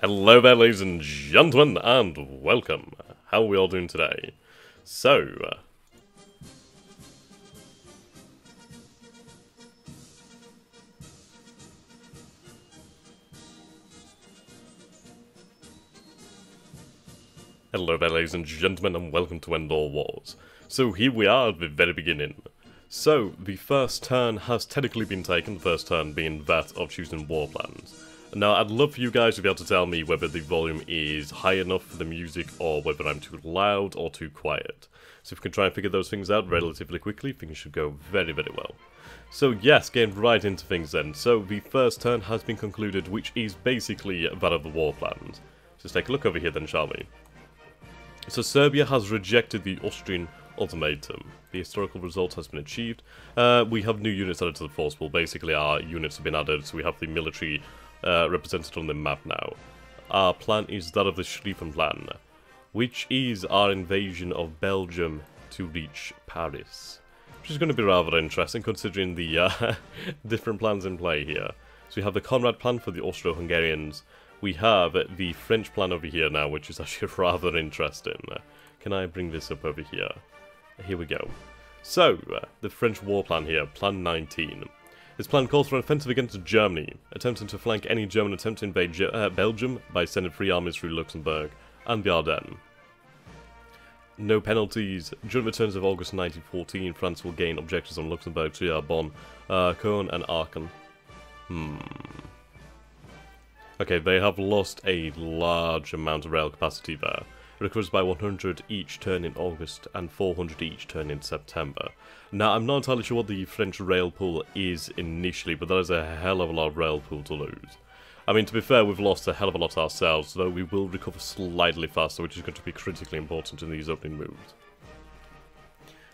Hello there, ladies and gentlemen, and welcome. How are we all doing today? Hello there, ladies and gentlemen, and welcome to End All Wars. So here we are at the very beginning. So, the first turn has technically been taken, the first turn being that of choosing war plans. Now, I'd love for you guys to be able to tell me whether the volume is high enough for the music or whether I'm too loud or too quiet. So if we can try and figure those things out relatively quickly, things should go very, very well. So yes, getting right into things then. So the first turn has been concluded, which is basically that of the war plans. Just take a look over here then, shall we? So Serbia has rejected the Austrian ultimatum. The historical result has been achieved. We have new units added to the force pool. Basically our units have been added, so we have the military represented on the map now. Our plan is that of the Schlieffen plan, which is our invasion of Belgium to reach Paris. Which is going to be rather interesting considering the different plans in play here. So we have the Conrad plan for the Austro-Hungarians. We have the French plan over here now, which is actually rather interesting. Can I bring this up over here? Here we go. So, the French war plan here, Plan 19. This plan calls for an offensive against Germany, attempting to flank any German attempt to invade Belgium by sending free armies through Luxembourg and the Ardennes. No penalties. During the turns of August 1914, France will gain objectives on Luxembourg, Trier, Bonn, Cologne and Aachen. Okay, they have lost a large amount of rail capacity there. It recovers by 100 each turn in August and 400 each turn in September. Now, I'm not entirely sure what the French rail pool is initially, but that is a hell of a lot of rail pool to lose. I mean, to be fair, we've lost a hell of a lot ourselves, though we will recover slightly faster, which is going to be critically important in these opening moves.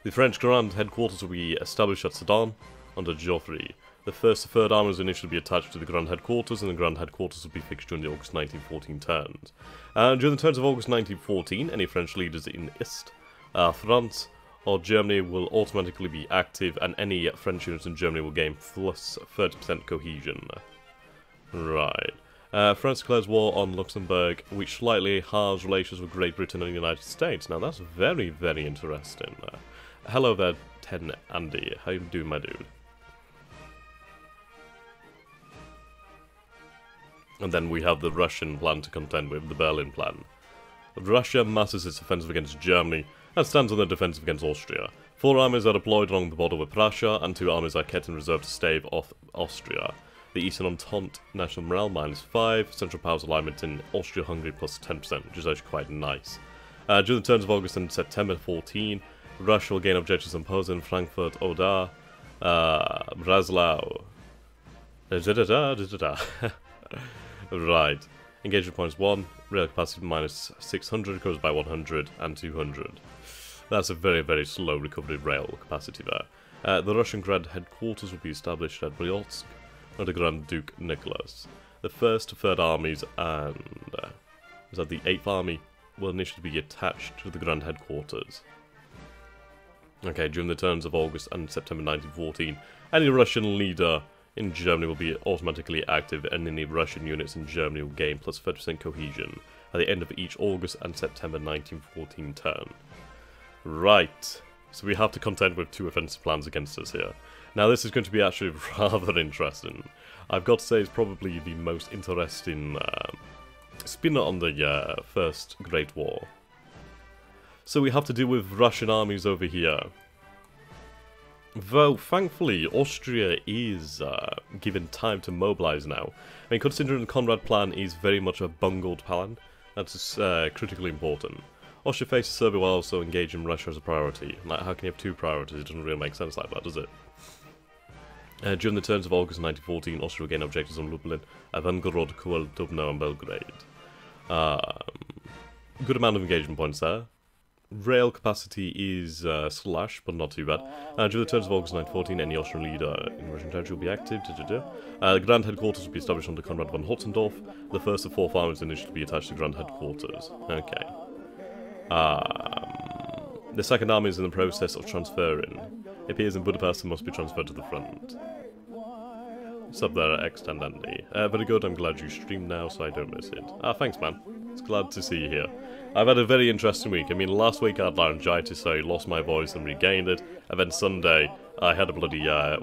The French Grand Headquarters will be established at Sedan under Joffre. The 1st to 3rd Armies will initially be attached to the Grand Headquarters, and the Grand Headquarters will be fixed during the August 1914 turns. During the turns of August 1914, any French leaders in East, France, or Germany will automatically be active, and any French units in Germany will gain plus 30% cohesion. Right. France declares war on Luxembourg, which slightly halves relations with Great Britain and the United States. Now that's very, very interesting. Hello there, 10 Andy. How you doing, my dude? And then we have the Russian plan to contend with, the Berlin plan. Russia masses its offensive against Germany and stands on the defensive against Austria. 4 armies are deployed along the border with Prussia, and 2 armies are kept in reserve to stave off Austria. The Eastern Entente national morale -5, Central Powers alignment in Austria-Hungary plus 10%, which is actually quite nice. During the turns of August and September 14, Russia will gain objectives on Posen, Frankfurt, Oder, Breslau. Right. Engagement points 1, rail capacity -600, goes by 100 and 200. That's a very, very slow recovery rail capacity there. The Russian Grand Headquarters will be established at Bryansk under Grand Duke Nicholas. The 1st to 3rd Armies and the 8th Army will initially be attached to the Grand Headquarters. Okay, during the turns of August and September 1914, any Russian leader in Germany will be automatically active, and any Russian units in Germany will gain plus 30% cohesion at the end of each August and September 1914 turn. Right, so we have to contend with 2 offensive plans against us here. Now this is going to be actually rather interesting. I've got to say it's probably the most interesting spin on the First Great War. So we have to deal with Russian armies over here. Though, thankfully, Austria is given time to mobilize now. I mean, considering the Conrad plan is very much a bungled plan, that's critically important. Austria faces Serbia while also engaging Russia as a priority. Like, how can you have 2 priorities? It doesn't really make sense like that, does it? During the turns of August 1914, Austria will gain objectives on Lublin, Evangorod, Kovel, Dubno and Belgrade. Good amount of engagement points there. Rail capacity is slashed, but not too bad. During the turns of August 1914, any Austrian leader in Russian territory will be active. The Grand Headquarters will be established under Konrad von Hotzendorf. The 1st of 4th Armies will initially be attached to Grand Headquarters. Okay. The 2nd Army is in the process of transferring. It appears in Budapest and must be transferred to the front. What's up there, Extend Andy? Very good, I'm glad you streamed now so I don't miss it. Ah, thanks man. It's glad to see you here. I've had a very interesting week. I mean, last week I had laryngitis, so I lost my voice and regained it. And then Sunday, I had a bloody, I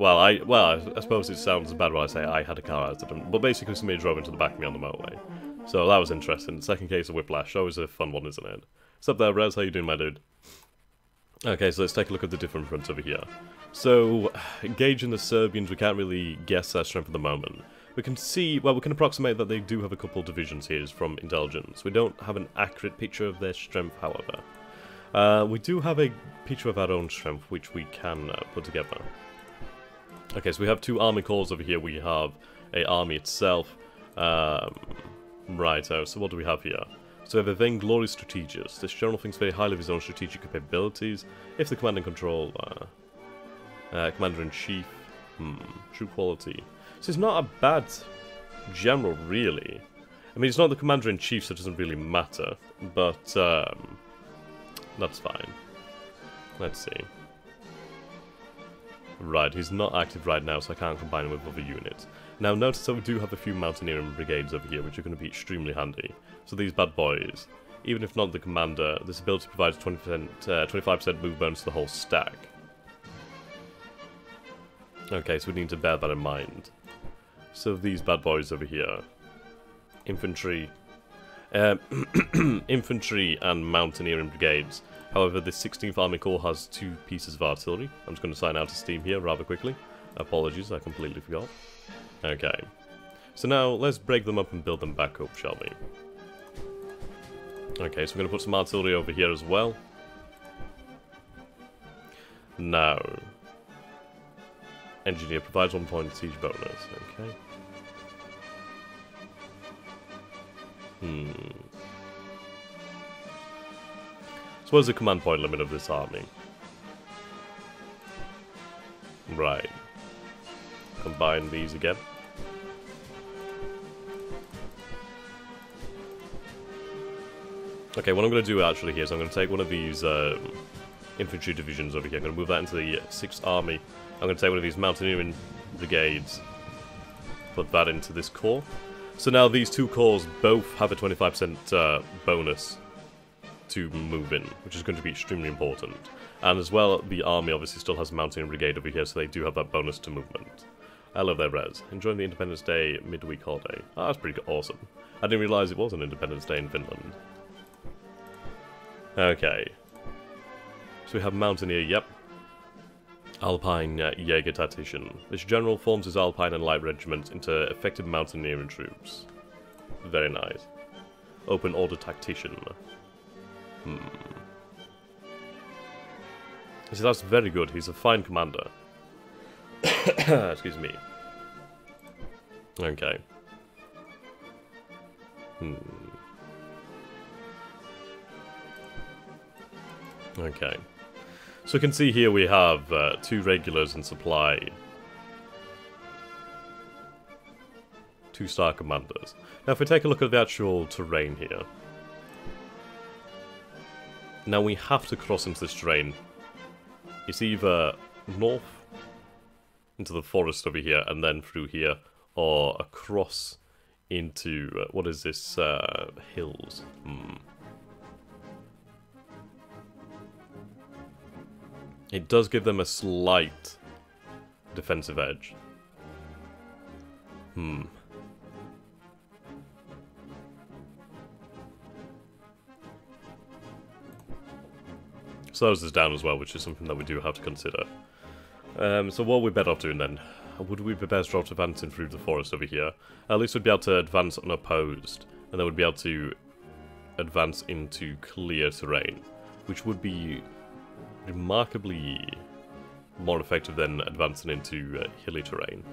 suppose it sounds bad when I say I had a car accident. But basically somebody drove into the back of me on the motorway. So that was interesting. Second case of whiplash. Always a fun one, isn't it? What's up there, Rez? How you doing, my dude? Okay, so let's take a look at the different fronts over here. So, gauging the Serbians, we can't really guess their strength at the moment. We can see, well, we can approximate that they do have a couple divisions here from intelligence. We don't have an accurate picture of their strength, however. We do have a picture of our own strength, which we can put together. Okay, so we have two army corps over here. We have a army itself. Right, so what do we have here? So we have a vainglorious strategist. This general thinks very highly of his own strategic capabilities. If the command and control, commander-in-chief, true quality. So he's not a bad general, really. I mean, he's not the commander-in-chief, so it doesn't really matter. But, that's fine. Let's see. Right, he's not active right now, so I can't combine him with other units. Now, notice that we do have a few mountaineering brigades over here, which are going to be extremely handy. So these bad boys, even if not the commander, this ability provides 25% move bonus to the whole stack. Okay, so we need to bear that in mind. So these bad boys over here, infantry, infantry and mountaineering brigades. However, the 16th Army Corps has 2 pieces of artillery. I'm just going to sign out of Steam here rather quickly. Apologies, I completely forgot. Okay, so now let's break them up and build them back up, shall we? Okay, so we're going to put some artillery over here as well. Now, engineer provides 1 point siege bonus. Okay. So what is the command point limit of this army? Right. Combine these again. Okay, what I'm going to do actually here is I'm going to take one of these infantry divisions over here. I'm going to move that into the 6th Army. I'm going to take one of these mountaineering brigades, put that into this corps. So now these 2 corps both have a 25% bonus to move in, which is going to be extremely important. And as well, the army obviously still has a mountaineering brigade over here, so they do have that bonus to movement. I love their res. Enjoying the Independence Day midweek holiday. Oh, that's pretty awesome. I didn't realise it was an Independence Day in Finland. Okay. So we have Mountaineer, yep. Alpine Jaeger Tactician. This general forms his Alpine and Light regiments into effective mountaineering troops. Very nice. Open Order Tactician. See, that's very good. He's a fine commander. Excuse me. Okay. Okay. So you can see here we have 2 regulars in supply. 2-star commanders. Now if we take a look at the actual terrain here. Now we have to cross into this terrain. It's either north into the forest over here and then through here, or across into, what is this, hills. It does give them a slight defensive edge. Slows us down as well, which is something that we do have to consider. So what are we better off doing then? Would we be best off advancing through the forest over here? At least we'd be able to advance unopposed, and then we'd be able to advance into clear terrain, which would be remarkably more effective than advancing into hilly terrain.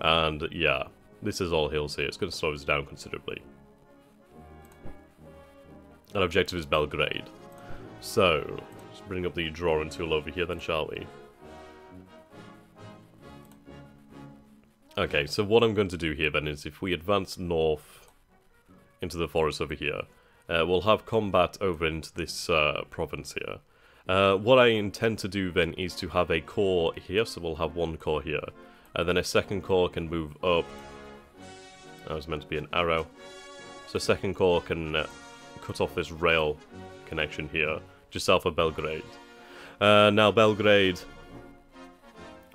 And yeah, this is all hills here. It's going to slow us down considerably. Our objective is Belgrade. So, let's bring up the drawing tool over here then, shall we? Okay, so what I'm going to do here then is if we advance north into the forest over here, we'll have combat over into this province here. What I intend to do then is to have a core here, so we'll have 1 core here. And then a second corps can move up. That was meant to be an arrow. So second corps can cut off this rail connection here, just south of Belgrade. Now Belgrade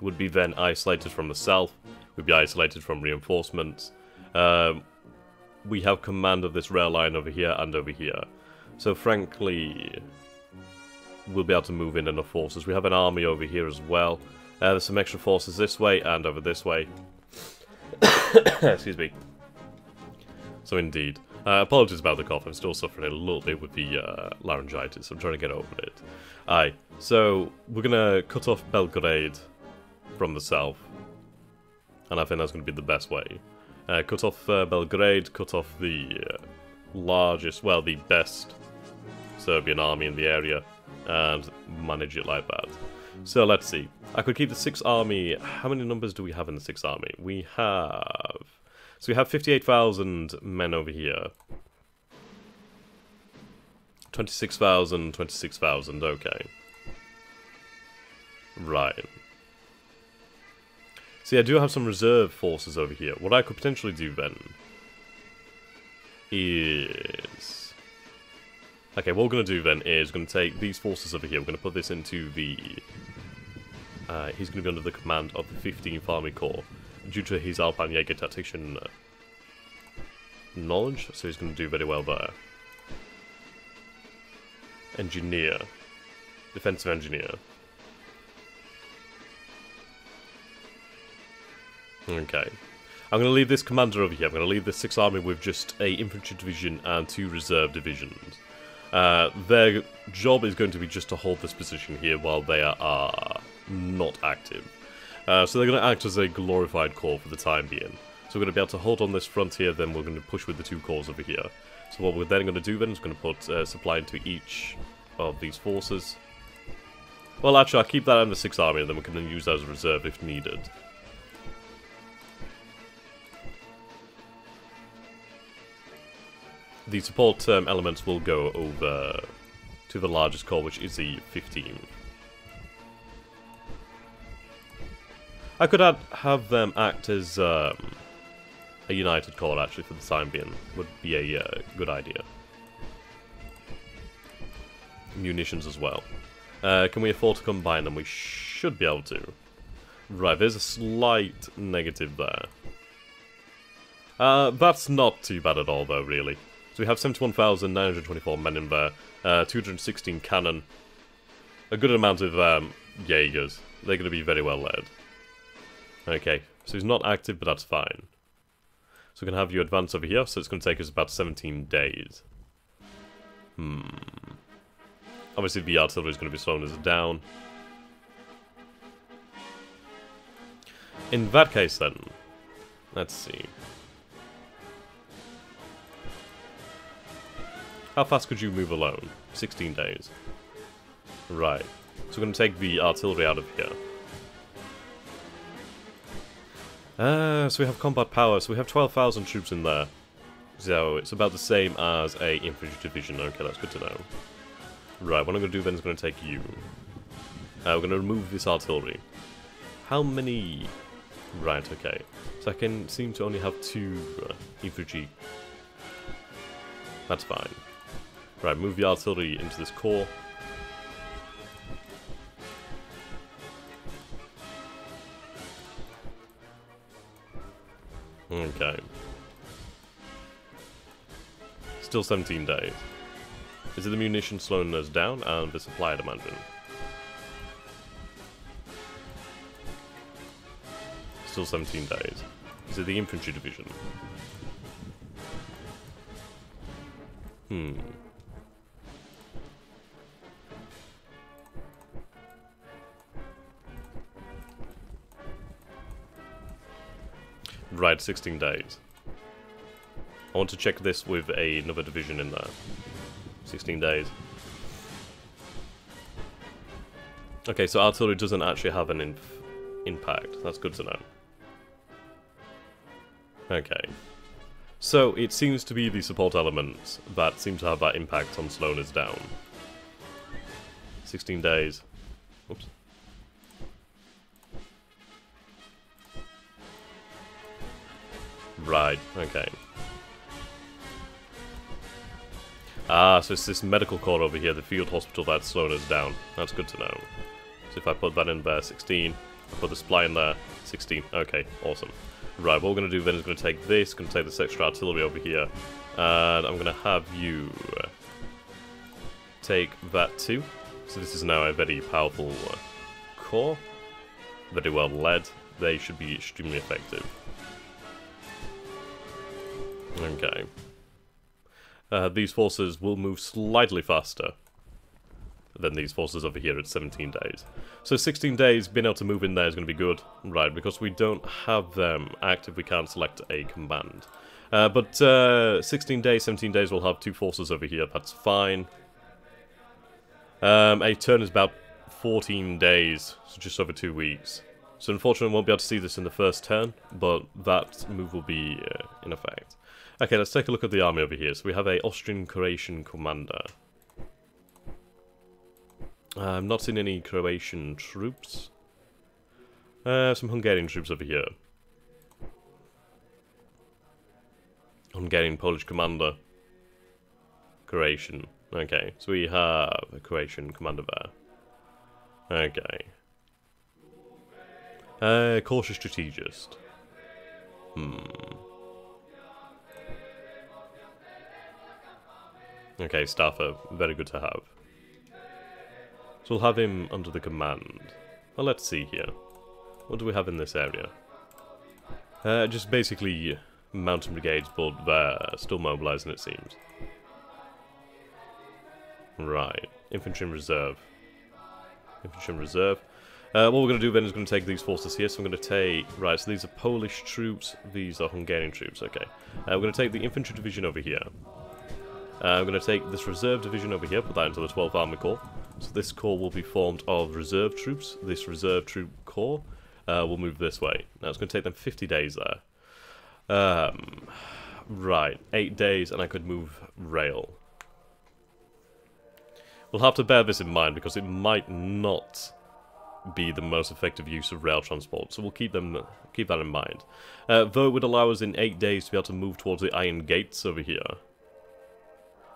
would be then isolated from the south, would be isolated from reinforcements. We have command of this rail line over here and over here. So frankly, we'll be able to move in enough forces. We have an army over here as well. There's some extra forces this way and over this way. Excuse me. So indeed. Apologies about the cough, I'm still suffering a little bit with the laryngitis. I'm trying to get over it. Aye, so we're going to cut off Belgrade from the south. And I think that's going to be the best way. Cut off Belgrade, cut off the largest, well, the best Serbian army in the area, and manage it like that. So let's see. I could keep the 6th army. How many numbers do we have in the 6th army? We have... So we have 58,000 men over here. 26,000, 26,000, okay. Right. See, I do have some reserve forces over here. What I could potentially do then is... Okay, what we're going to do then is we're going to take these forces over here. We're going to put this into the... he's going to be under the command of the 15th Army Corps due to his Alpine Jaeger tactician knowledge, so he's going to do very well there. Engineer. Defensive engineer. Okay. I'm going to leave this commander over here. I'm going to leave the 6th Army with just a infantry division and 2 reserve divisions. Their job is going to be just to hold this position here while they are not active. So they're going to act as a glorified corps for the time being. So we're going to be able to hold on this front here, then we're going to push with the 2 corps over here. So what we're then going to do then is going to put supply into each of these forces. Well, actually, I'll keep that in the 6th Army, and then we can then use that as a reserve if needed. The support elements will go over to the largest corps, which is the 15th. I could have them act as a united corps, actually, for the time being. Would be a good idea. Munitions as well. Can we afford to combine them? We should be able to. Right, there's a slight negative there. That's not too bad at all, though, really. So we have 71,924 men in there, 216 cannon, a good amount of Jaegers. They're going to be very well led. Okay, so he's not active, but that's fine. So we're going to have you advance over here, so it's going to take us about 17 days. Obviously the artillery is going to be slowing us down. In that case then, let's see. How fast could you move alone? 16 days. Right. So we're going to take the artillery out of here. So we have combat power, so we have 12,000 troops in there. So it's about the same as a infantry division. Okay, that's good to know. Right, what I'm going to do then is going to take you. We're going to remove this artillery. How many... Right, okay. So I can seem to only have 2 infantry. That's fine. Right, move the artillery into this corps. Okay. Still 17 days. Is it the munition slowing us down and the supply, I'd imagine? Still 17 days. Is it the infantry division? Right, 16 days. I want to check this with another division in there. 16 days. Okay, so artillery doesn't actually have an impact. That's good to know. Okay. So, it seems to be the support elements that seem to have that impact on slowing us down. 16 days. Oops. Right, okay. Ah, so it's this medical corps over here, the field hospital that's slowing us down. That's good to know. So if I put that in there, 16. I put the supply in there, 16. Okay, awesome. Right, what we're going to do then is going to take this, going to take this extra artillery over here, and I'm going to have you take that too. So this is now a very powerful corps, very well led. They should be extremely effective. Okay. These forces will move slightly faster than these forces over here at 17 days. So 16 days, being able to move in there is going to be good. Right, because we don't have them active, we can't select a command. But 16 days, 17 days, we'll have 2 forces over here, that's fine. A turn is about 14 days, so just over 2 weeks. So unfortunately we won't be able to see this in the first turn, but that move will be in effect. Okay, let's take a look at the army over here. So we have a Austrian-Croatian commander. I'm not seeing any Croatian troops. Some Hungarian troops over here. Hungarian Polish commander. Croatian. Okay, so we have a Croatian commander there. Okay. Cautious strategist. Okay, Staffer, very good to have. So we'll have him under the command. Well, let's see here. What do we have in this area? Just basically mountain brigades, but they're still mobilizing, it seems. Right, infantry in reserve. Infantry in reserve. What we're going to do then is going to take these forces here. So I'm going to take... Right, so these are Polish troops. These are Hungarian troops, okay. We're going to take the infantry division over here. I'm going to take this reserve division over here, put that into the 12th Army Corps. So this corps will be formed of reserve troops. This reserve troop corps will move this way. Now it's going to take them 50 days there. Right, 8 days and I could move rail. We'll have to bear this in mind because it might not be the most effective use of rail transport, so we'll keep that in mind. Though it would allow us in 8 days to be able to move towards the Iron Gates over here.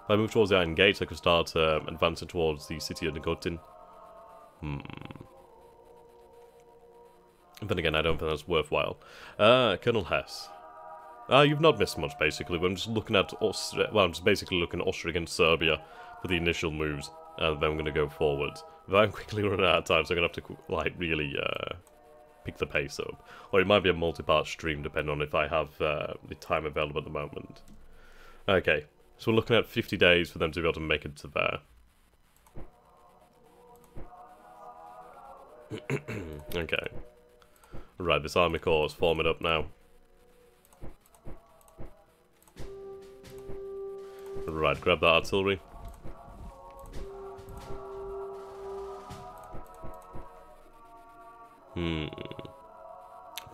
If I move towards the Iron Gates, I could start advancing towards the city of Negotin. Then again, I don't think that's worthwhile. Colonel Hess. You've not missed much, basically. I'm just looking at Austria. Well, I'm just basically looking at Austria against Serbia for the initial moves, and then I'm going to go forward. But I'm quickly running out of time, so I'm going to have to, like, really pick the pace up. Or it might be a multi-part stream, depending on if I have the time available at the moment. Okay. So we're looking at 50 days for them to be able to make it to there. Okay. Right, this army corps is forming up now. Right, grab that artillery.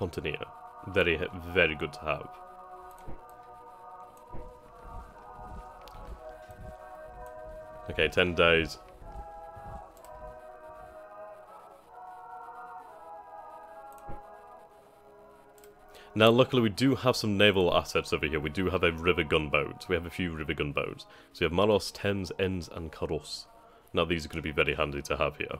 Pontonia. Very, very good to have. Okay, 10 days. Now, luckily, we do have some naval assets over here. We do have a river gunboat. We have a few river gunboats. So we have Maros, Tens, Ens, and Karos. Now, these are going to be very handy to have here.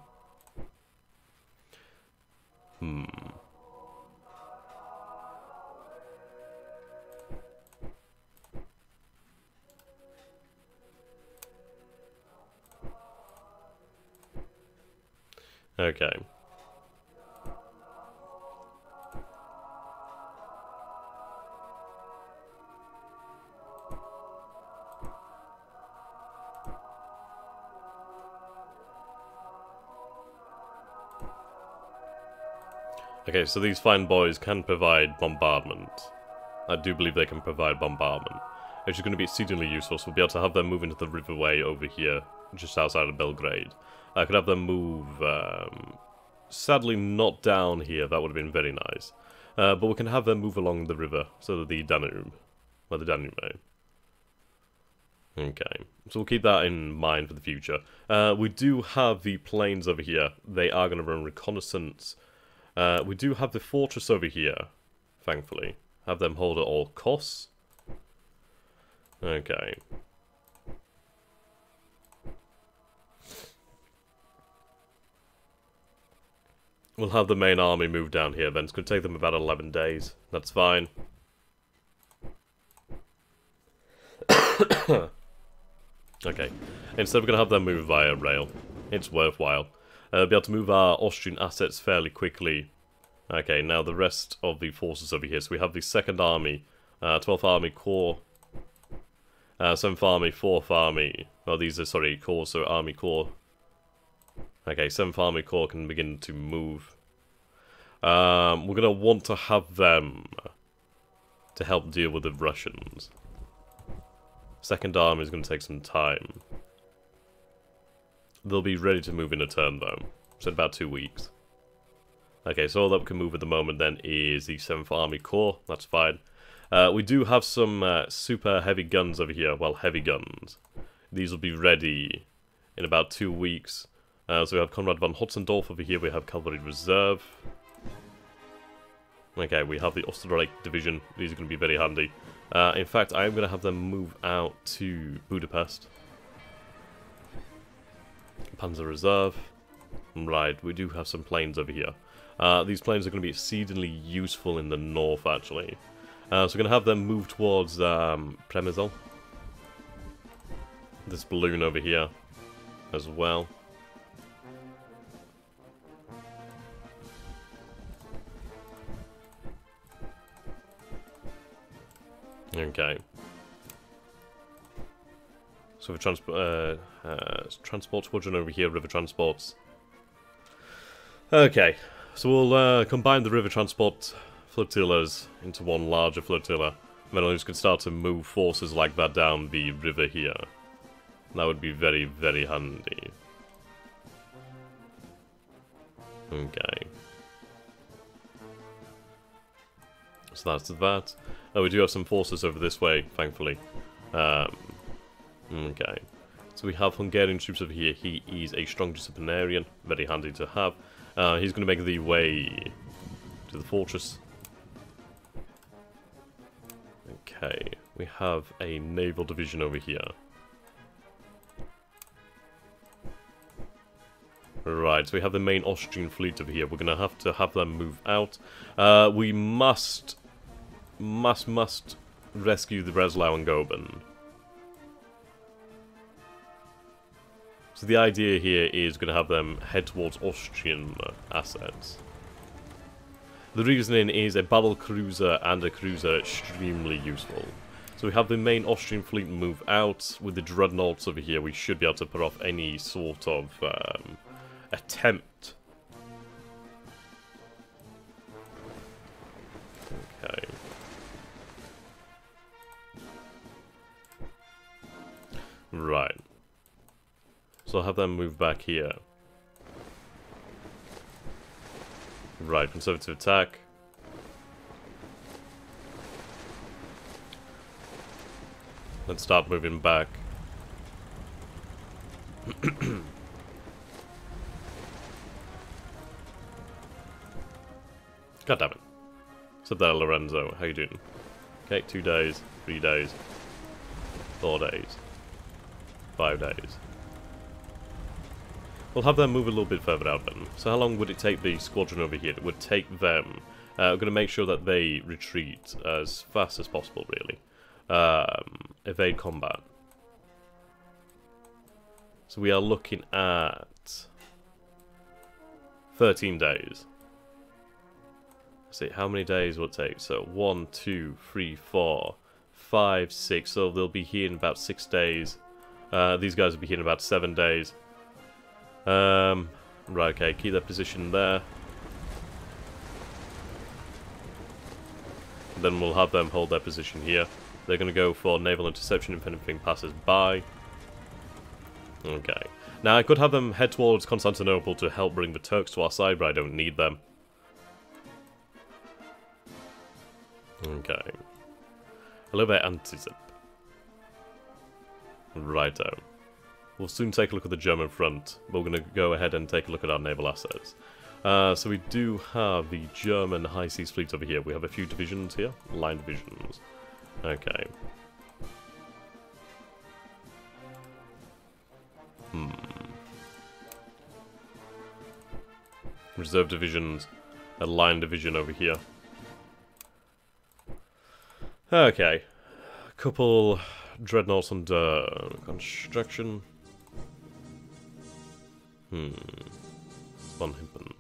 Okay. Okay, so these fine boys can provide bombardment. I do believe they can provide bombardment, which is going to be exceedingly useful, so we'll be able to have them move into the riverway over here, just outside of Belgrade. I could have them move, sadly not down here, that would have been very nice. But we can have them move along the river, so the Danube, or the Danube. Okay, so we'll keep that in mind for the future. We do have the planes over here, they are going to run reconnaissance. We do have the fortress over here, thankfully. Have them hold at all costs. Okay. We'll have the main army move down here then. It's going to take them about 11 days. That's fine. Okay. Instead we're going to have them move via rail. It's worthwhile. Be able to move our Austrian assets fairly quickly. Okay, now the rest of the forces over here. So we have the 2nd Army, 12th Army Corps, 7th Army, 4th Army. Well, these are, sorry, Corps, so Army Corps. Okay, 7th Army Corps can begin to move. We're going to want to have them to help deal with the Russians. 2nd Army is going to take some time. They'll be ready to move in a turn, though. So in about 2 weeks. Okay, so all that we can move at the moment then is the 7th Army Corps. That's fine. We do have some super heavy guns over here. Well, heavy guns. These will be ready in about 2 weeks. So we have Conrad von Hotzendorf over here. We have Cavalry Reserve. Okay, we have the Österreich Division. These are going to be very handy. In fact, I am going to have them move out to Budapest. Panzer Reserve. Right, we do have some planes over here. These planes are going to be exceedingly useful in the north, actually. So we're going to have them move towards Przemysl. This balloon over here as well. Okay. So for transport squadron over here, river transports. Okay, so we'll combine the river transport flotillas into one larger flotilla. And then we can start to move forces like that down the river here. That would be very, very handy. Okay. So that's that. Oh, we do have some forces over this way, thankfully. Okay. So we have Hungarian troops over here. He is a strong disciplinarian. Very handy to have. He's going to make the way to the fortress. Okay. We have a naval division over here. Right, so we have the main Austrian fleet over here. We're going to have them move out. We must rescue the Breslau and Goeben. So the idea here is going to have them head towards Austrian assets. The reasoning is a battle cruiser and a cruiser extremely useful. So we have the main Austrian fleet move out. With the dreadnoughts over here, we should be able to put off any sort of attempt. Okay. Right. So I'll have them move back here. Right, conservative attack. Let's start moving back. God damn it. What's up there, Lorenzo? How you doing? Okay, 2 days, 3 days, 4 days, 5 days. We'll have them move a little bit further out then. So how long would it take the squadron over here? It would take them. We're going to make sure that they retreat as fast as possible, really. Evade combat. So we are looking at 13 days. Let's see, how many days will it take? So 1, 2, 3, 4, 5, 6. So they'll be here in about 6 days. These guys will be here in about 7 days. Right, okay, keep their position there. Then we'll have them hold their position here. They're going to go for naval interception if anything passes by. Okay. Now, I could have them head towards Constantinople to help bring the Turks to our side, but I don't need them. Okay. Hello there, Antizip. Righto. We'll soon take a look at the German front, but we're going to go ahead and take a look at our naval assets. So we do have the German High Seas Fleet over here. We have a few divisions here. Line divisions. Okay. Reserve divisions. A line division over here. Okay. A couple dreadnoughts under construction. Von Himpen.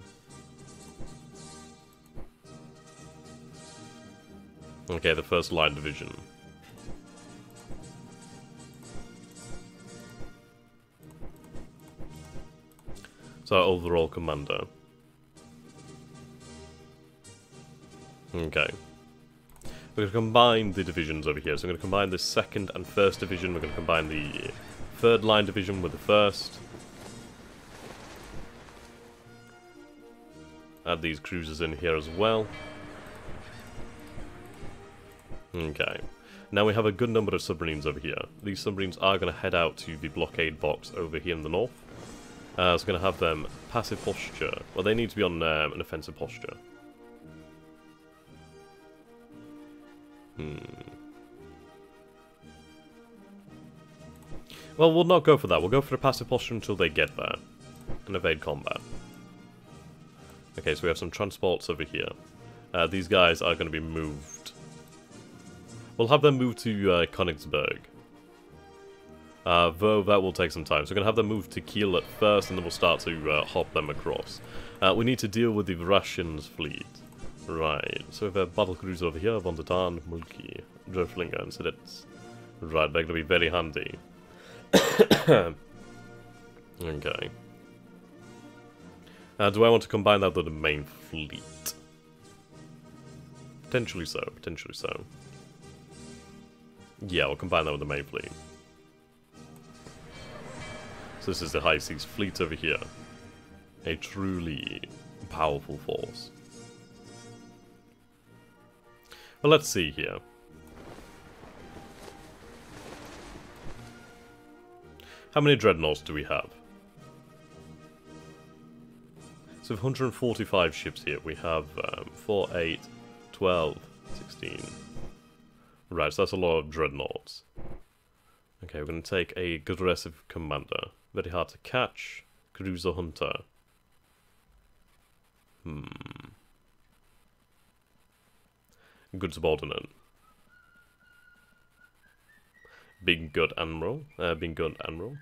Okay, the first line division. So overall commander. Okay. We're going to combine the divisions over here. So I'm going to combine the 2nd and 1st division. We're going to combine the 3rd line division with the 1st. Add these cruisers in here as well. Okay. Now we have a good number of submarines over here. These submarines are going to head out to the blockade box over here in the north. So we're going to have them passive posture. Well, they need to be on an offensive posture. Well, we'll not go for that. We'll go for the passive posture until they get there. And evade combat. Okay, so we have some transports over here. These guys are going to be moved. We'll have them move to Königsberg. Though that will take some time. So we're going to have them move to Kiel at first, and then we'll start to hop them across. We need to deal with the Russians fleet. Right, so we have a battle cruiser over here, Von der Tarn, Mulki, Dröflinger, and Sedets. Right, they're going to be very handy. Okay. Do I want to combine that with the main fleet? Potentially so, potentially so. Yeah, we'll combine that with the main fleet. So this is the High Seas Fleet over here. A truly powerful force. Well, let's see here. How many dreadnoughts do we have? So 145 ships here. We have 4, 8, 12, 16. Right, so that's a lot of dreadnoughts. Okay, we're going to take a aggressive commander. Very hard to catch. Cruiser hunter. Good subordinate. Big good admiral. Big good admiral.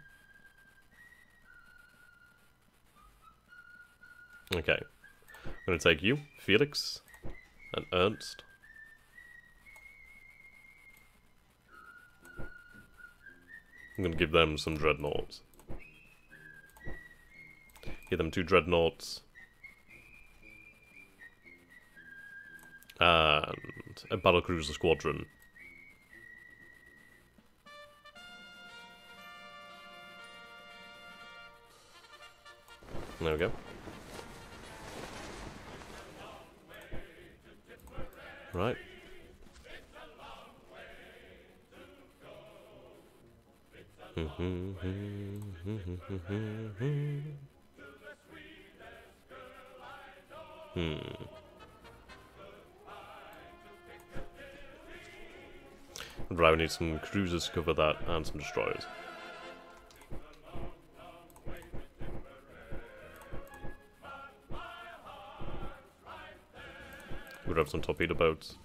Okay. I'm going to take you, Felix, and Ernst. I'm going to give them some dreadnoughts. Give them 2 dreadnoughts. And a battlecruiser squadron. There we go. Right. Right, we need some cruisers to cover that and some destroyers. We'll have some torpedo boats.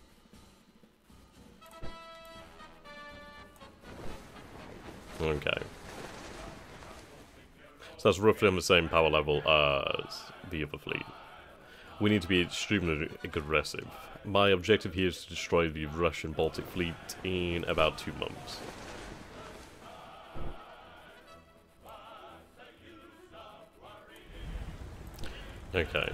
Okay. So that's roughly on the same power level as the other fleet. We need to be extremely aggressive. My objective here is to destroy the Russian Baltic fleet in about 2 months. Okay.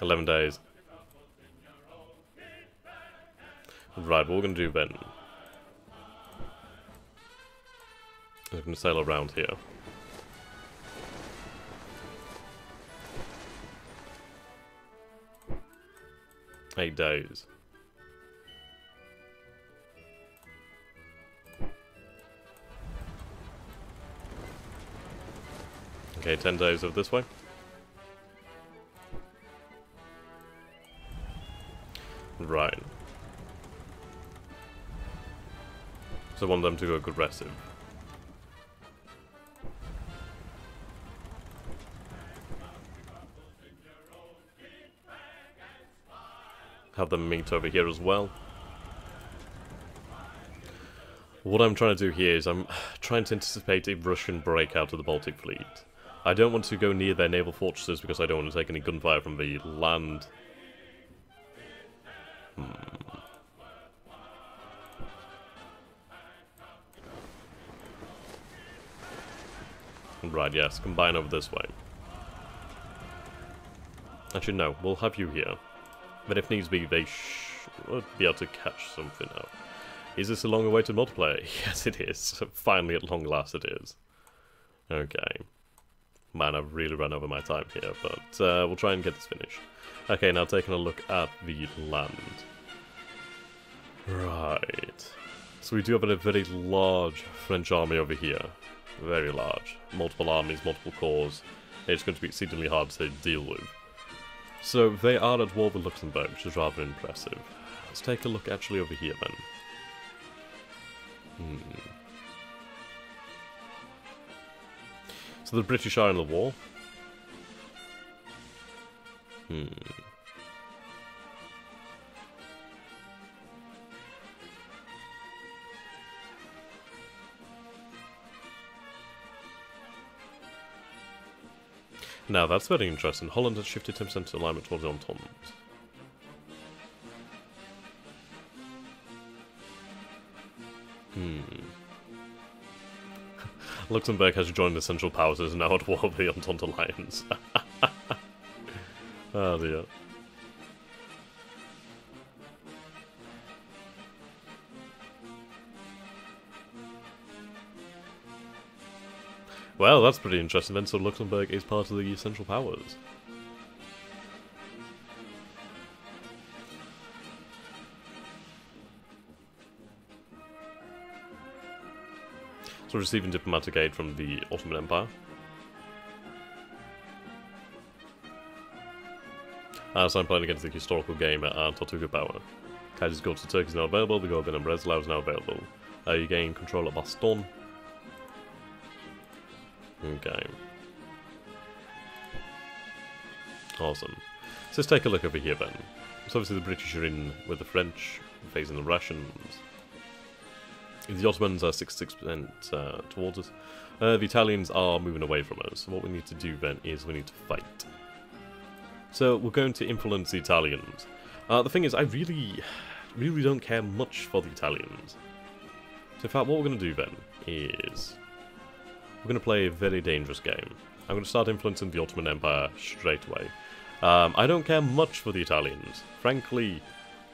11 days. Right, what we're going to do then is we're going to sail around here. Eight days. Okay, 10 days over this way. Right. So I want them to go aggressive. Have them meet over here as well. What I'm trying to do here is I'm trying to anticipate a Russian breakout of the Baltic Fleet. I don't want to go near their naval fortresses because I don't want to take any gunfire from the land. Right, yes, combine over this way. Actually, no, we'll have you here. But if needs be, they should be able to catch something up. Is this a long-awaited multiplayer? Yes, it is. Finally, at long last, it is. Okay. Man, I've really run over my time here, but we'll try and get this finished. Okay, now taking a look at the land. Right. So we do have a very large French army over here. Very large. Multiple armies, multiple corps. It's going to be exceedingly hard to deal with. So they are at war with Luxembourg, which is rather impressive. Let's take a look actually over here then. So the British are in the war. Now that's very interesting. Holland has shifted 10% alignment towards the Entente. Luxembourg has joined the Central Powers and is now at war with the Entente Alliance. Oh dear. Well, that's pretty interesting then, so Luxembourg is part of the Central Powers. So receiving diplomatic aid from the Ottoman Empire. So I'm playing against the historical game at Tortuga Power. Kaiser's Gold to Turkey is now available, the Gold in Breslau is now available. You gain control of Baston. Okay. Awesome. So let's take a look over here then. So obviously the British are in with the French, facing the Russians. The Ottomans are 66% towards us. The Italians are moving away from us. So what we need to do then is we need to fight. So we're going to influence the Italians. The thing is, I really don't care much for the Italians. So in fact, what we're going to do then is we're going to play a very dangerous game. I'm going to start influencing the Ottoman Empire straight away. I don't care much for the Italians. Frankly,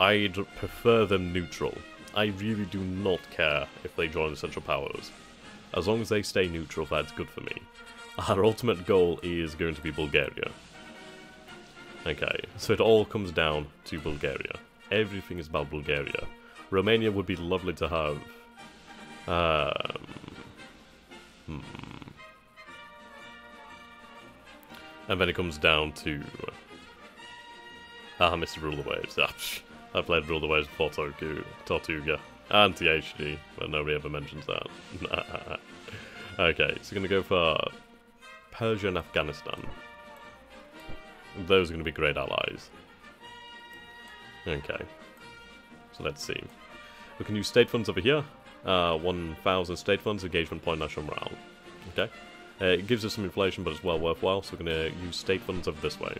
I'd prefer them neutral. I really do not care if they join the Central Powers. As long as they stay neutral, that's good for me. Our ultimate goal is going to be Bulgaria. Okay, so it all comes down to Bulgaria. Everything is about Bulgaria. Romania would be lovely to have. And then it comes down to... Mr. Rule the Waves. I played Rule the Waves before Tortuga. And THD, but nobody ever mentions that. Okay, so we're going to go for Persia and Afghanistan. Those are going to be great allies. Okay. So let's see. We can use state funds over here. 1,000 state funds, engagement point, national morale. Okay. It gives us some inflation, but it's well worthwhile, so we're going to use state funds over this way.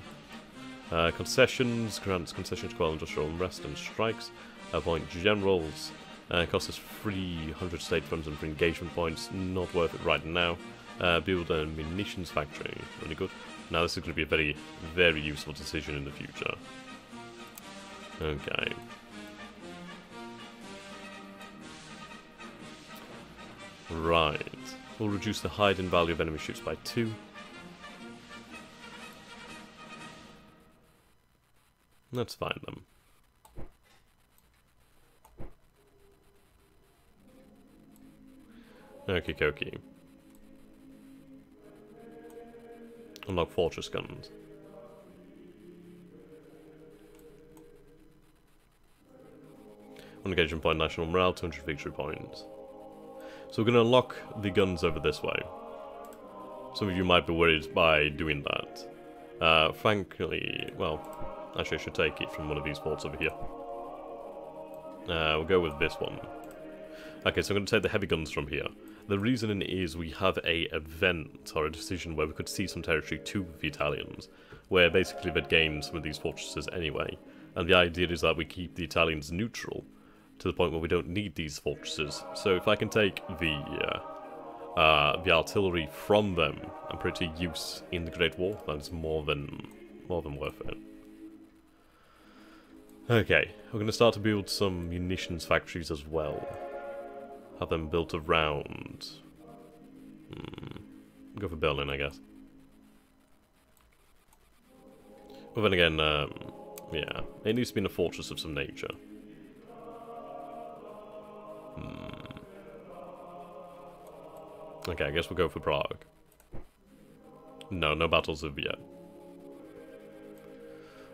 Concessions, grants concessions to quell industrial unrest and strikes. Appoint generals. Cost us 300 state funds and for engagement points. Not worth it right now. Build a munitions factory. Really good. Now this is going to be a very, very useful decision in the future. Okay. Right. We'll reduce the hide-in value of enemy ships by 2. Let's find them. Okie dokie. Unlock fortress guns. One engagement point, national morale, 200 victory points. So we're going to unlock the guns over this way. Some of you might be worried by doing that. Frankly, well, actually I should take it from one of these forts over here. We'll go with this one. Okay, so I'm going to take the heavy guns from here. The reason is we have a event or a decision where we could see some territory to the Italians, where basically they'd gained some of these fortresses anyway. And the idea is that we keep the Italians neutral to the point where we don't need these fortresses. So if I can take the artillery from them and put it to use in the Great War, that's more than worth it. Okay, we're going to start to build some munitions factories as well. Have them built around... Go for Berlin, I guess. But then again, yeah, it needs to be in a fortress of some nature. Okay, I guess we'll go for Prague. No, no battles of yet.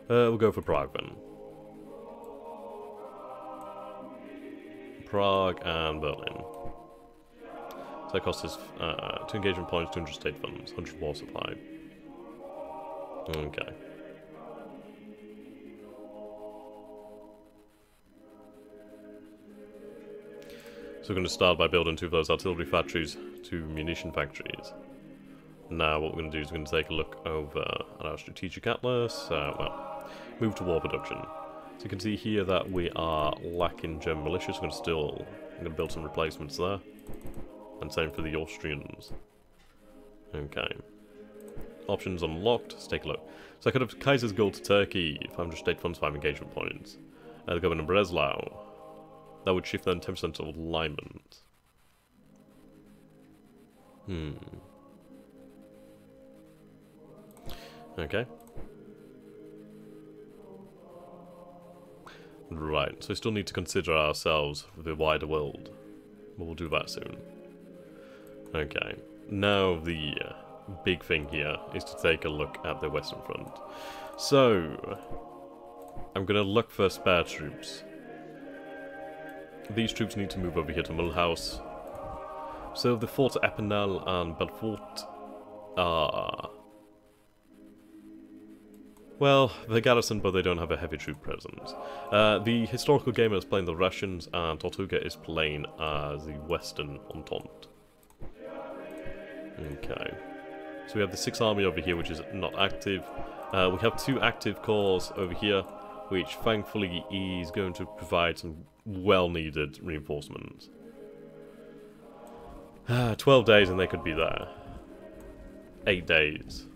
We'll go for Prague then. Prague and Berlin. So that costs us 2 engagement points, 200 state funds, 100 war supply. Okay. So we're going to start by building 2 of those artillery factories, 2 munition factories. Now what we're going to do is we're going to take a look over at our strategic atlas, well, move to war production. So you can see here that we are lacking German militias. I'm going to build some replacements there. And same for the Austrians. Okay. Options unlocked. Let's take a look. So I could have Kaiser's gold to Turkey, 500 state funds, 5 engagement points. The governor of Breslau. That would shift then 10% of alignment. Okay. Right, so we still need to consider ourselves for the wider world. But we'll do that soon. Okay. Now the big thing here is to take a look at the Western Front. So, I'm going to look for spare troops. These troops need to move over here to Mulhouse. So the forts Epinal and Belfort are... well, they're garrisoned, but they don't have a heavy troop presence. The historical gamer is playing the Russians, and Tortuga is playing as the Western Entente. Okay. So we have the 6th Army over here, which is not active. We have 2 active corps over here, which thankfully is going to provide some well-needed reinforcements. 12 days and they could be there. 8 days.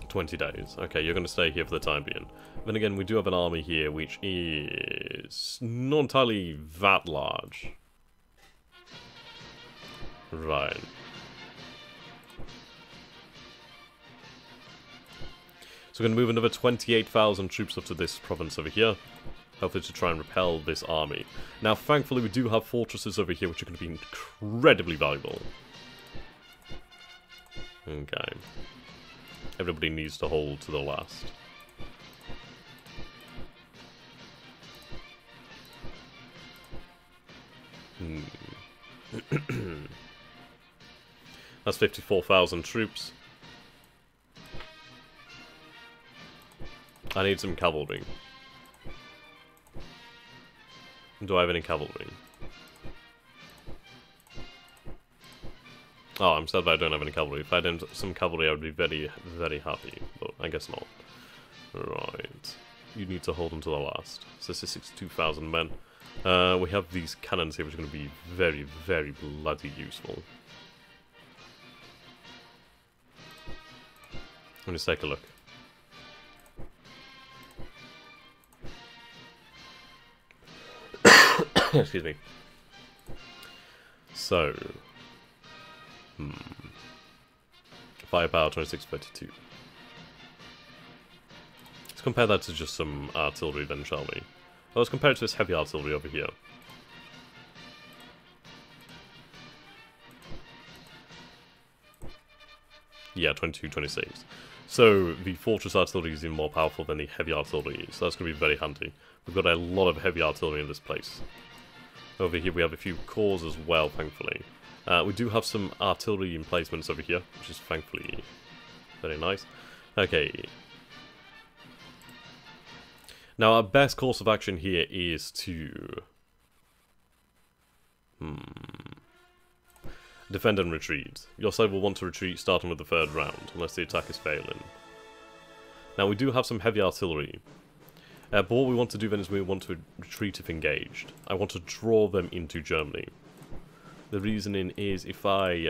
20 days. Okay, you're going to stay here for the time being. Then again, we do have an army here which is not entirely that large. Right. So we're going to move another 28,000 troops up to this province over here. Hopefully to try and repel this army. Now, thankfully, we do have fortresses over here which are going to be incredibly valuable. Okay. Everybody needs to hold to the last. That's 54,000 troops. I need some cavalry. Do I have any cavalry? Oh, I'm sad that I don't have any cavalry. If I had some cavalry, I would be very, very happy. But I guess not. Right. You need to hold until the last. So this is 62,000 men. We have these cannons here, which are going to be very, very bloody useful. Let's take a look. Excuse me. So, firepower 2632. Let's compare that to just some artillery then, shall we? Well, let's compare it to this heavy artillery over here. Yeah, 22, 26. So the fortress artillery is even more powerful than the heavy artillery, so that's going to be very handy. We've got a lot of heavy artillery in this place. Over here we have a few cores as well, thankfully. We do have some artillery emplacements over here, which is thankfully very nice. Okay. Now our best course of action here is to... defend and retreat. Your side will want to retreat starting with the third round, unless the attack is failing. Now we do have some heavy artillery. But what we want to do then is we want to retreat if engaged. I want to draw them into Germany. The reasoning is if I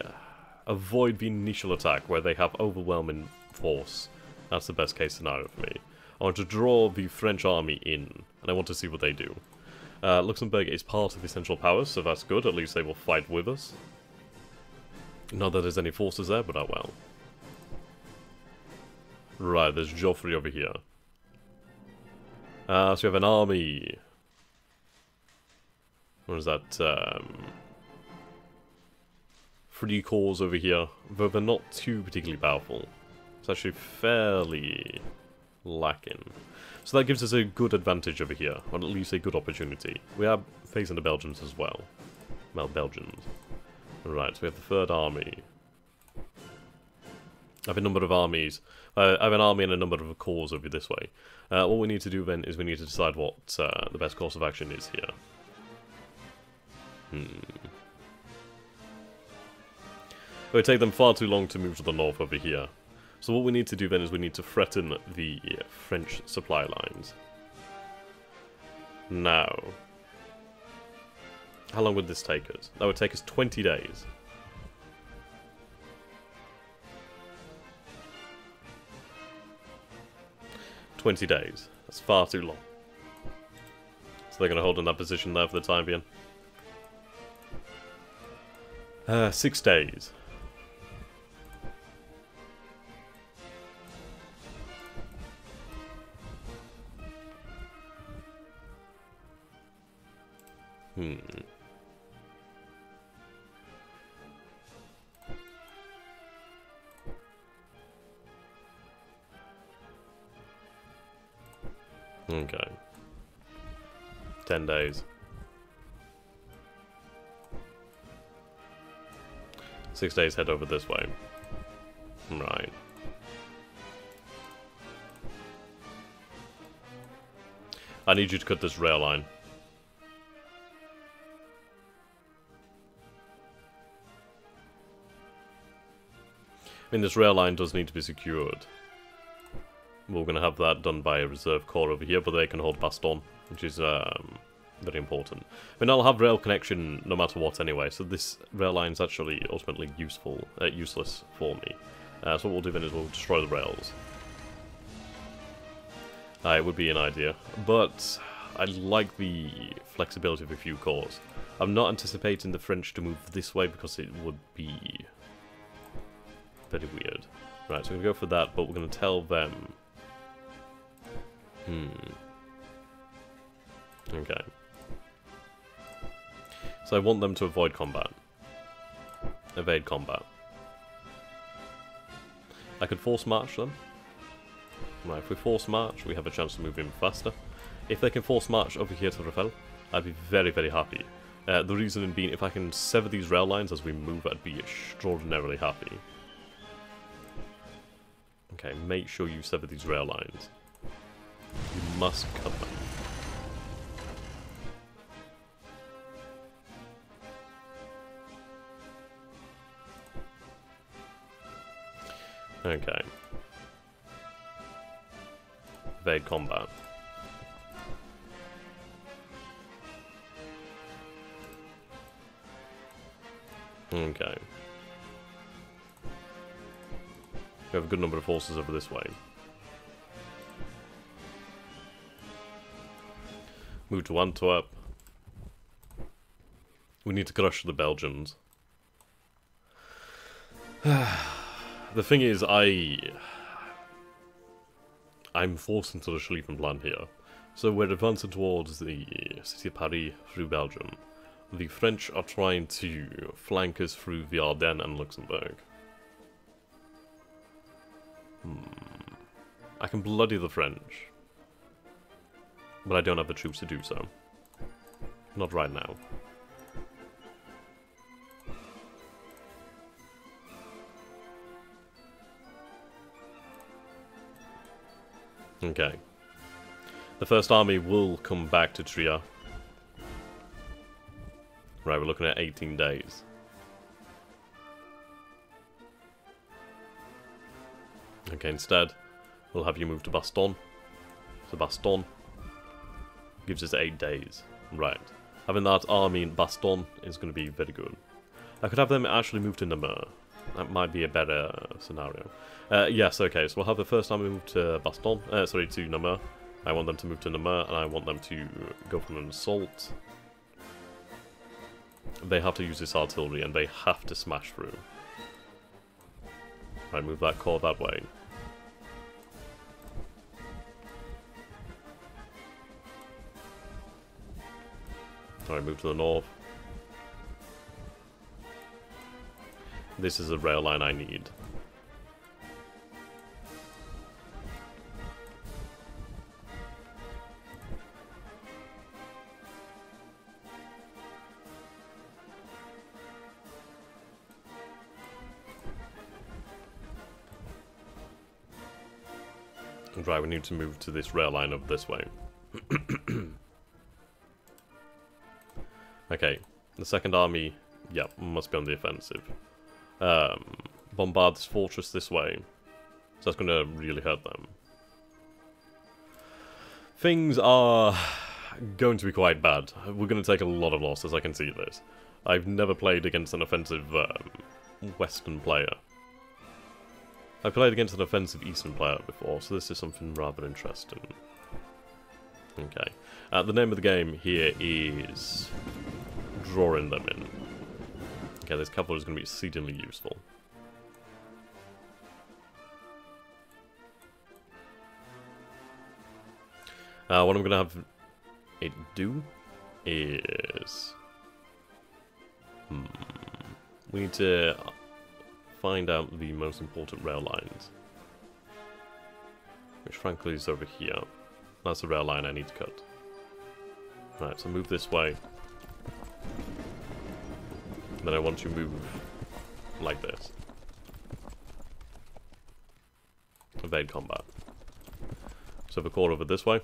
avoid the initial attack where they have overwhelming force, that's the best case scenario for me. I want to draw the French army in, and I want to see what they do. Luxembourg is part of the Central Powers, so that's good, at least they will fight with us. Not that there's any forces there, but oh well. Right, there's Joffrey over here. So we have an army. What is that? 3 cores over here, though they're not too particularly powerful. It's actually fairly lacking. So that gives us a good advantage over here, or at least a good opportunity. We are facing the Belgians as well. Well, Belgians. Right, so we have the third army. I have a number of armies. I have an army and a number of corps over this way. What we need to do then is we need to decide what the best course of action is here. It would take them far too long to move to the north over here. So what we need to do then is we need to threaten the French supply lines. Now, how long would this take us? That would take us 20 days. That's far too long. So they're going to hold in that position there for the time being. 6 days. Okay. 10 days. 6 days head over this way. Right. I need you to cut this rail line. I mean, this rail line does need to be secured. We're going to have that done by a reserve corps over here, but they can hold Baston, which is very important. I mean, I'll have rail connection no matter what anyway, so this rail line is actually ultimately useless for me. So what we'll do then is we'll destroy the rails. It would be an idea, but I like the flexibility of a few corps. I'm not anticipating the French to move this way because it would be very weird. Right, so we're going to go for that, but we're going to tell them... Okay. So I want them to avoid combat. Evade combat. I could force march them. Right, if we force march, we have a chance to move in faster. If they can force march over here to Ravel, I'd be very, very happy. The reason being, if I can sever these rail lines as we move, I'd be extraordinarily happy. Okay, make sure you sever these rail lines. You must cut them. Okay. Evade combat. Okay. We have a good number of forces over this way. Move to Antwerp. We need to crush the Belgians. The thing is, I'm forced into the Schlieffen plan here. So we're advancing towards the city of Paris through Belgium. The French are trying to flank us through the Ardennes and Luxembourg. I can bloody the French. But I don't have the troops to do so. Not right now. Okay. The first army will come back to Trier. Right, we're looking at 18 days. Okay, instead, we'll have you move to Baston. So Baston gives us 8 days. Right. Having that army in Baston is going to be very good. I could have them actually move to Namur. That might be a better scenario. Yes, okay, so we'll have the first army move to Baston. Sorry, to Namur. I want them to move to Namur, and I want them to go for an assault. They have to use this artillery, and they have to smash through. Right, move that corps that way. Alright, move to the north. This is a rail line I need. Right, we need to move to this rail line up this way. Okay, the second army, yeah, must be on the offensive. Bombard this fortress this way. So that's going to really hurt them. Things are going to be quite bad. We're going to take a lot of losses, I can see this. I've never played against an offensive Western player. I played against an offensive Eastern player before, so this is something rather interesting. Okay. The name of the game here is drawing them in. Okay, this cavalry is going to be exceedingly useful. What I'm going to have it do is... we need to find out the most important rail lines. Which frankly is over here. That's the rail line I need to cut. Right, so move this way. And then I want you to move like this. Evade combat. So the corps over this way.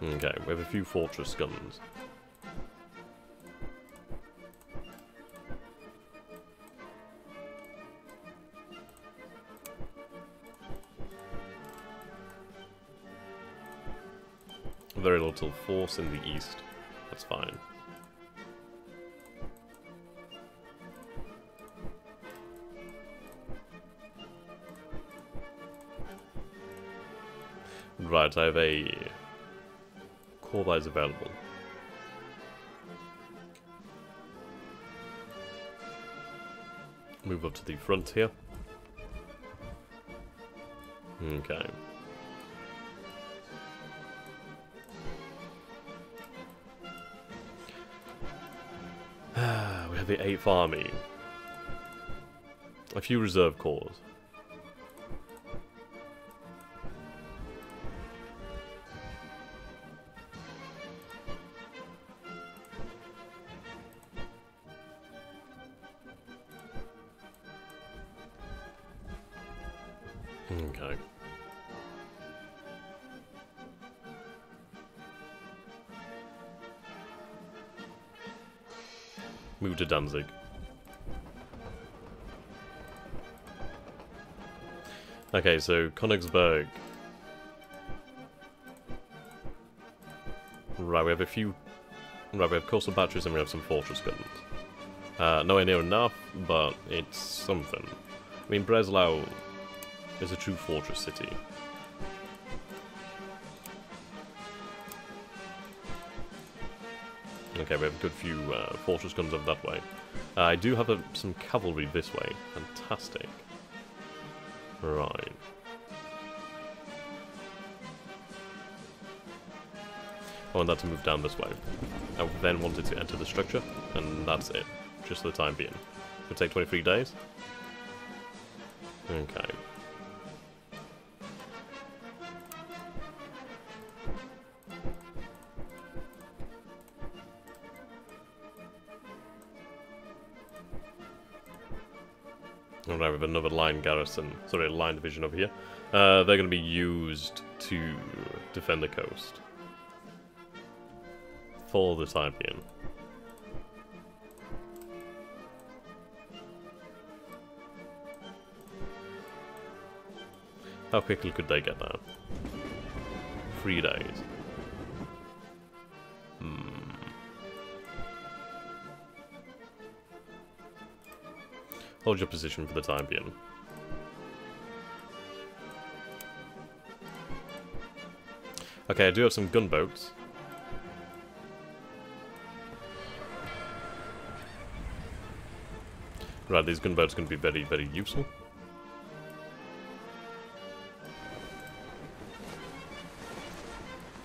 Okay, we have a few fortress guns. Very little force in the east. That's fine. Right, I have a corps that is available. Move up to the front here. Okay. We have the 8th Army. A few reserve corps. Okay. Move to Danzig. Okay, so Königsberg. Right, we have a few... Right, we have coastal batteries and we have some fortress guns. Nowhere near enough, but it's something. I mean, Breslau is a true fortress city. Okay, we have a good few fortress guns over that way. I do have some cavalry this way. Fantastic. Right. I want that to move down this way. I then wanted to enter the structure, and that's it. Just for the time being. It'll take 23 days. Okay. Alright, we have another line garrison. Sorry, a line division over here. They're going to be used to defend the coast. For the time being. How quickly could they get there? 3 days. Hold your position for the time being. Okay, I do have some gunboats. Right, these gunboats are going to be very, very useful.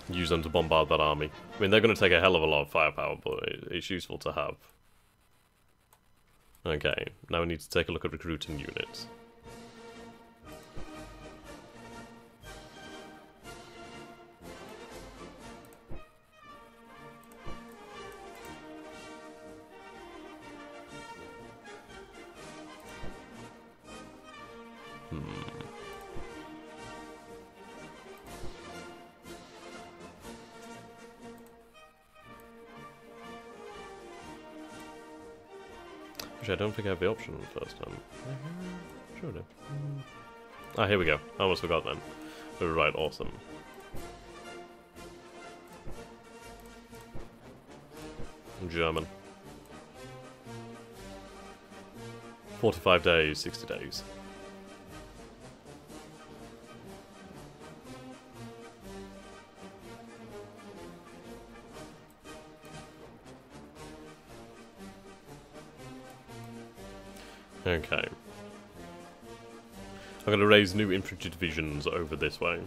Use them to bombard that army. I mean, they're going to take a hell of a lot of firepower, but it's useful to have. Okay, now we need to take a look at recruiting units. Which I don't think I have the option the first time. Sure do. Ah, here we go. I almost forgot then. Right, awesome. German. 45 days, 60 days. Okay. I'm going to raise new infantry divisions over this way.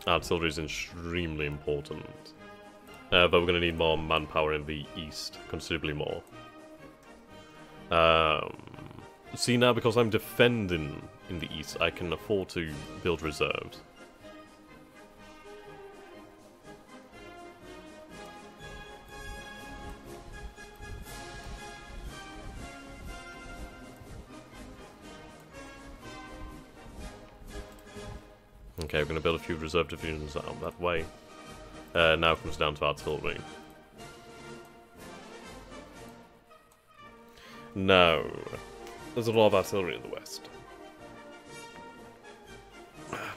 Artillery is extremely important. But we're going to need more manpower in the east, considerably more. See, now because I'm defending in the east, I can afford to build reserves. Okay, we're going to build a few reserve divisions out that way. Now it comes down to artillery. No. There's a lot of artillery in the west.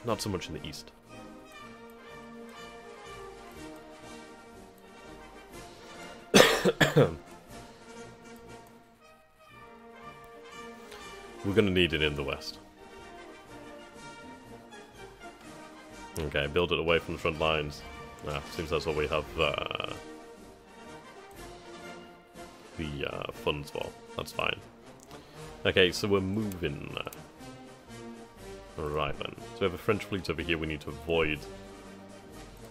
Not so much in the east. We're going to need it in the west. Okay, build it away from the front lines. Seems that's what we have the funds for. That's fine. Okay, so we're moving. Right then. So we have a French fleet over here we need to avoid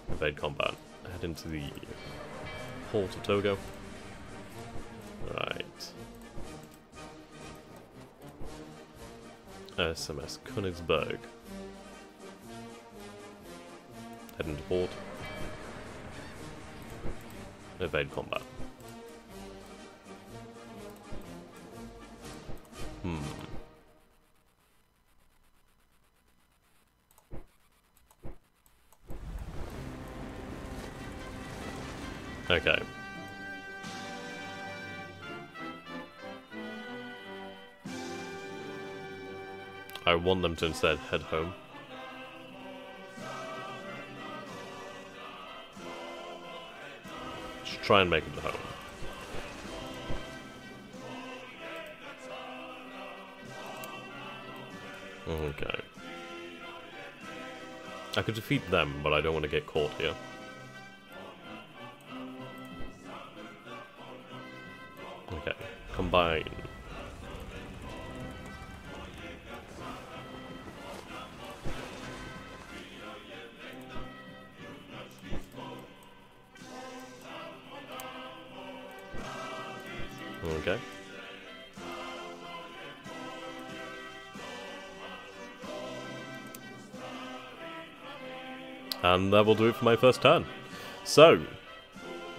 invade combat. Head into the port of Togo. Right. SMS Königsberg. Head into port. Evade combat. Okay. I want them to instead head home. Just try and make it home. Okay. I could defeat them, but I don't want to get caught here. Okay, combine. Okay. And that will do it for my first turn. So,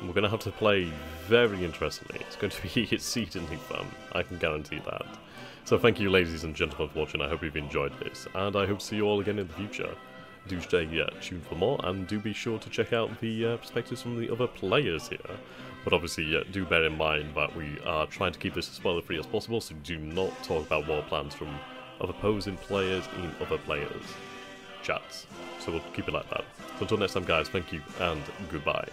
we're going to have to play very interestingly. It's going to be exceedingly fun, I can guarantee that. So thank you ladies and gentlemen for watching, I hope you've enjoyed this, and I hope to see you all again in the future. Do stay tuned for more, and do be sure to check out the perspectives from the other players here. But obviously, do bear in mind that we are trying to keep this as spoiler-free as possible, so do not talk about war plans from other opposing players in other players' chats. So we'll keep it like that. So until next time guys, thank you, and goodbye.